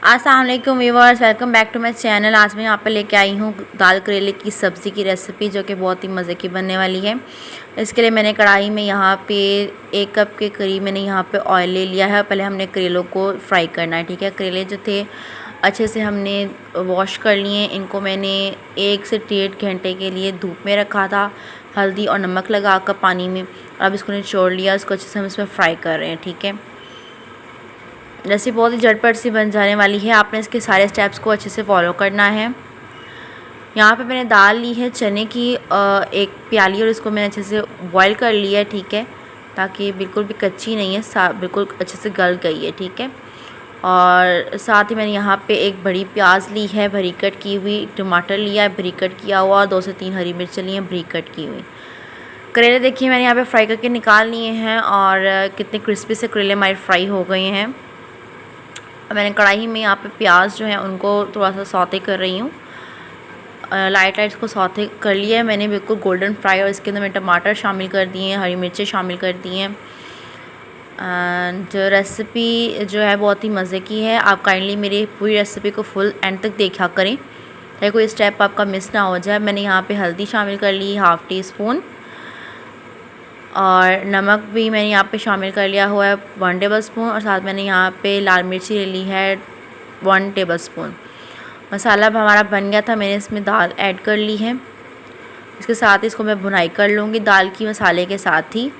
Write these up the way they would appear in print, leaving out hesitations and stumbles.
अस्सलाम वालेकुम viewers, welcome back to my channel. आज मैं यहाँ पे लेके आई हूँ दाल करेले की सब्ज़ी की रेसिपी, जो कि बहुत ही मज़े की बनने वाली है। इसके लिए मैंने कढ़ाई में यहाँ पे 1 कप के करीब मैंने यहाँ पे ऑयल ले लिया है। पहले हमने करेलों को फ्राई करना है, ठीक है। करेले जो थे अच्छे से हमने वॉश कर लिए। इनको मैंने 1 से 1.5 घंटे के लिए धूप में रखा था, हल्दी और नमक लगा कर पानी में। अब इसको निचोड़ लिया, इसको अच्छे से हम इसमें फ्राई कर रहे हैं, ठीक है। रेसिपी बहुत ही झटपट सी बन जाने वाली है। आपने इसके सारे स्टेप्स को अच्छे से फॉलो करना है। यहाँ पे मैंने दाल ली है चने की 1 प्याली, और इसको मैंने अच्छे से बॉईल कर लिया है, ठीक है, ताकि बिल्कुल भी कच्ची नहीं है, बिल्कुल अच्छे से गल गई है, ठीक है। और साथ ही मैंने यहाँ पे 1 बड़ी प्याज ली है बारीक कट की हुई, टमाटर लिया है बारीक कट किया हुआ, 2 से 3 हरी मिर्च ली हैं बारीक कट की हुई। करेले देखिए मैंने यहाँ पे फ्राई करके निकाल लिए हैं, और कितने क्रिस्पी से करेले हमारे फ्राई हो गए हैं। मैंने कढ़ाई में यहाँ पे प्याज जो है उनको थोड़ा सा सौते कर रही हूँ। लाइट इसको सौते कर लिया है मैंने, बिल्कुल गोल्डन फ्राई। और इसके अंदर मैंने टमाटर शामिल कर दिए हैं, हरी मिर्चें शामिल कर दी हैं। एंड रेसिपी जो है बहुत ही मज़े की है। आप काइंडली मेरी पूरी रेसिपी को फुल एंड तक देखा करें, ताकि कोई स्टेप आपका मिस ना हो जाए। मैंने यहाँ पे हल्दी शामिल कर ली 1/2 टीस्पून, और नमक भी मैंने यहाँ पे शामिल कर लिया हुआ है 1 टेबलस्पून, और साथ मैंने यहाँ पे लाल मिर्ची ले ली है 1 टेबलस्पून। मसाला अब हमारा बन गया था, मैंने इसमें दाल ऐड कर ली है। इसके साथ ही इसको मैं भुनाई कर लूँगी दाल की मसाले के साथ ही।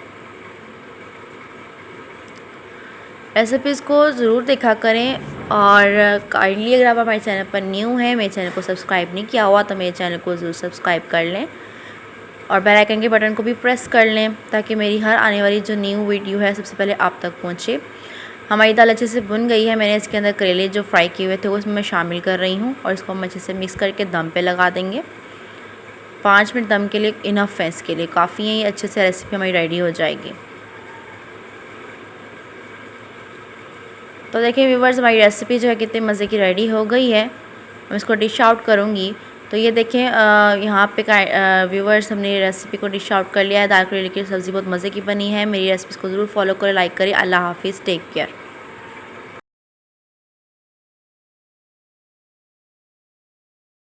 रेसिपीज़ को ज़रूर देखा करें, और काइंडली अगर आप हमारे चैनल पर न्यू हैं, मेरे चैनल को सब्सक्राइब नहीं किया हुआ, तो मेरे चैनल को ज़रूर सब्सक्राइब कर लें, और बेल आइकन के बटन को भी प्रेस कर लें, ताकि मेरी हर आने वाली जो न्यू वीडियो है सबसे पहले आप तक पहुंचे। हमारी दाल अच्छे से भुन गई है। मैंने इसके अंदर करेले जो फ्राई किए हुए थे वो इसमें मैं शामिल कर रही हूं, और इसको हम अच्छे से मिक्स करके दम पे लगा देंगे। 5 मिनट दम के लिए इनफ है, इसके लिए काफ़ी है। ये अच्छे से रेसिपी हमारी रेडी हो जाएगी। तो देखिए व्यूवर्स, हमारी रेसिपी जो है कितने मज़े की रेडी हो गई है। मैं इसको डिश आउट करूँगी। तो ये देखें यहाँ पे व्यूवर्स, हमने रेसिपी को डिश आउट कर लिया है। दाल करेले की सब्ज़ी बहुत मज़े की बनी है। मेरी रेसिपीज़ को ज़रूर फॉलो करें, लाइक करें। अल्लाह हाफिज़, टेक केयर।